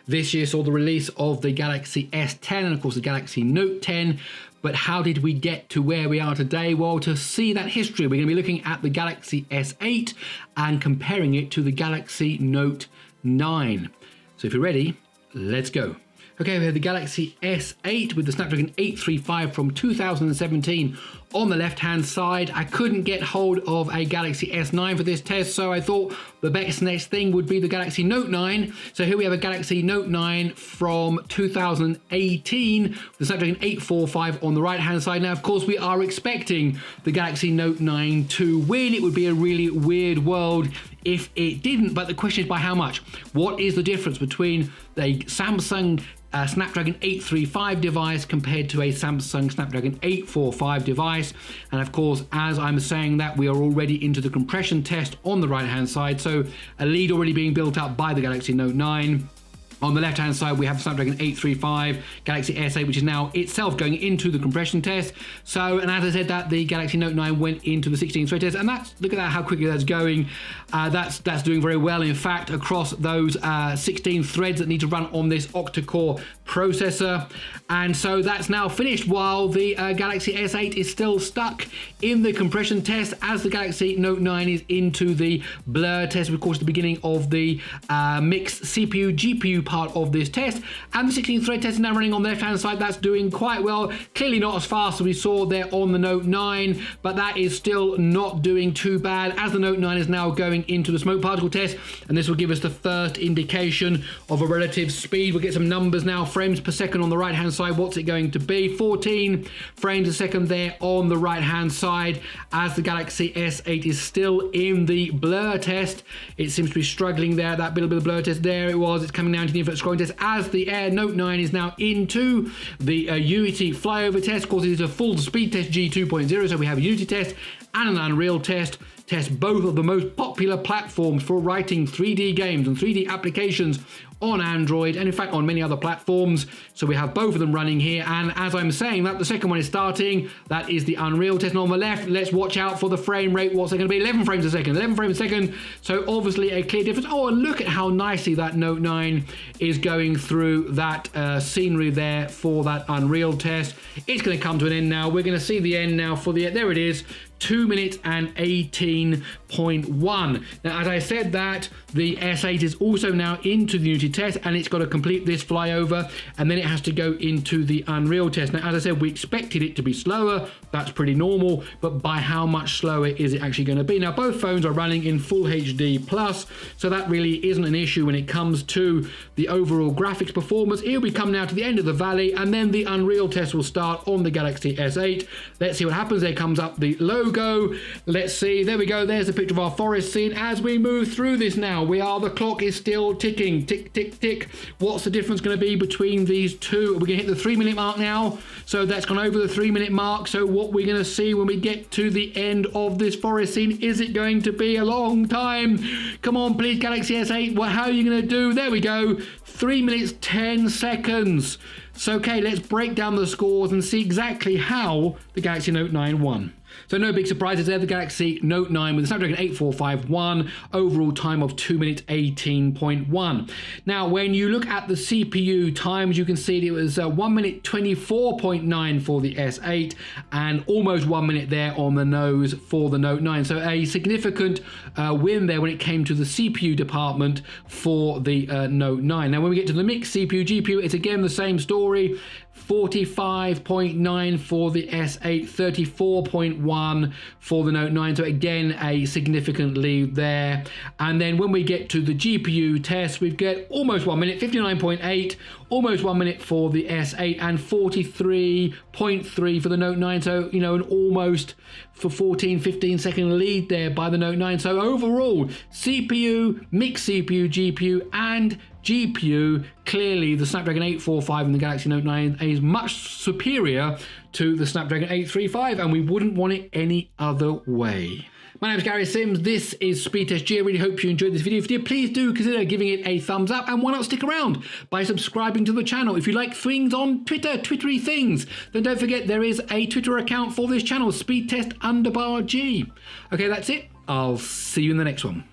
This year saw the release of the Galaxy S10 and of course the Galaxy Note 10. But how did we get to where we are today? Well, to see that history, we're going to be looking at the Galaxy S8 and comparing it to the Galaxy Note 9. So if you're ready, let's go. Okay, we have the Galaxy S8 with the Snapdragon 835 from 2017 on the left-hand side. I couldn't get hold of a Galaxy S9 for this test, so I thought the best next thing would be the Galaxy Note 9. So here we have a Galaxy Note 9 from 2018, the Snapdragon 845 on the right-hand side. Now, of course, we are expecting the Galaxy Note 9 to win. It would be a really weird world if it didn't, but the question is by how much? What is the difference between the Samsung Snapdragon 835 device compared to a Samsung Snapdragon 845 device? And of course, as I'm saying that, we are already into the compression test on the right hand side, so a lead already being built up by the Galaxy Note 9. On the left-hand side, we have Snapdragon 835, Galaxy S8, which is now itself going into the compression test. So, and as I said, that the Galaxy Note 9 went into the 16-thread test, and that's, look at that, how quickly that's going. That's doing very well. In fact, across those 16 threads that need to run on this octa-core processor. And so that's now finished, while the Galaxy S8 is still stuck in the compression test as the Galaxy Note 9 is into the blur test, of course, the beginning of the mixed CPU-GPU part of this test. And the 16 thread test is now running on the left hand side. That's doing quite well. Clearly not as fast as we saw there on the Note 9, but that is still not doing too bad, as the Note 9 is now going into the smoke particle test, and this will give us the first indication of a relative speed. We'll get some numbers now, frames per second on the right hand side. What's it going to be? 14 frames a second there on the right hand side, as the Galaxy S8 is still in the blur test. It seems to be struggling there, that bit of blur test. There it was. It's coming down to the infinite scrolling test, as the Note 9 is now into the Unity flyover test. Of course, it is a full SpeedTest G2.0, so we have a Unity test and an Unreal test. Test both of the most popular platforms for writing 3D games and 3D applications on Android, and in fact on many other platforms. So we have both of them running here, and as I'm saying that, the second one is starting. That is the Unreal test. And on the left, let's watch out for the frame rate. What's it going to be? 11 frames a second. 11 frames a second. So obviously a clear difference. Oh, and look at how nicely that Note 9 is going through that scenery there for that Unreal test. It's going to come to an end now. We're going to see the end now for the, there it is, 2 minutes and 18.1. Now, as I said that, the S8 is also now into the Unity test, and it's got to complete this flyover, and then it has to go into the Unreal test. Now, as I said, we expected it to be slower. That's pretty normal, but by how much slower is it actually going to be? Now, both phones are running in Full HD+, so that really isn't an issue when it comes to the overall graphics performance. Here we come now to the end of the valley, and then the Unreal test will start on the Galaxy S8. Let's see what happens. There comes up the logo. Let's see. There we go. There's a picture of our forest scene as we move through this now. The clock is still ticking. Tick, tick, tick. What's the difference going to be between these two? We're going to hit the 3 minute mark now. So that's gone over the 3 minute mark. So what we're going to see when we get to the end of this forest scene, is it going to be a long time? Come on, please, Galaxy S8. Well, how are you going to do? There we go. 3 minutes, 10 seconds. So, okay, let's break down the scores and see exactly how the Galaxy Note 9 won. So no big surprises there. The Galaxy Note 9 with the Snapdragon 845 won, overall time of 2 minutes 18.1. Now, when you look at the CPU times, you can see it was 1 minute 24.9 for the S8 and almost 1 minute there on the nose for the Note 9. So a significant win there when it came to the CPU department for the Note 9. Now, when we get to the mixed CPU, GPU, it's again the same story. 45.9 for the S8, 34.1 for the Note 9. So again, a significant lead there. And then when we get to the GPU test, we get almost 1 minute, 59.8, almost 1 minute for the S8 and 43.3 for the Note 9. So, you know, an almost for 15 second lead there by the Note 9. So overall, CPU, mixed CPU, GPU and GPU, clearly the Snapdragon 845 and the Galaxy Note 9 is much superior to the Snapdragon 835, and we wouldn't want it any other way. My name is Gary Sims, this is SpeedTest G. I really hope you enjoyed this video. If you did, please do consider giving it a thumbs up, and why not stick around by subscribing to the channel. If you like things on Twitter, Twittery things, then don't forget there is a Twitter account for this channel, SpeedTest_G. Okay, that's it. I'll see you in the next one.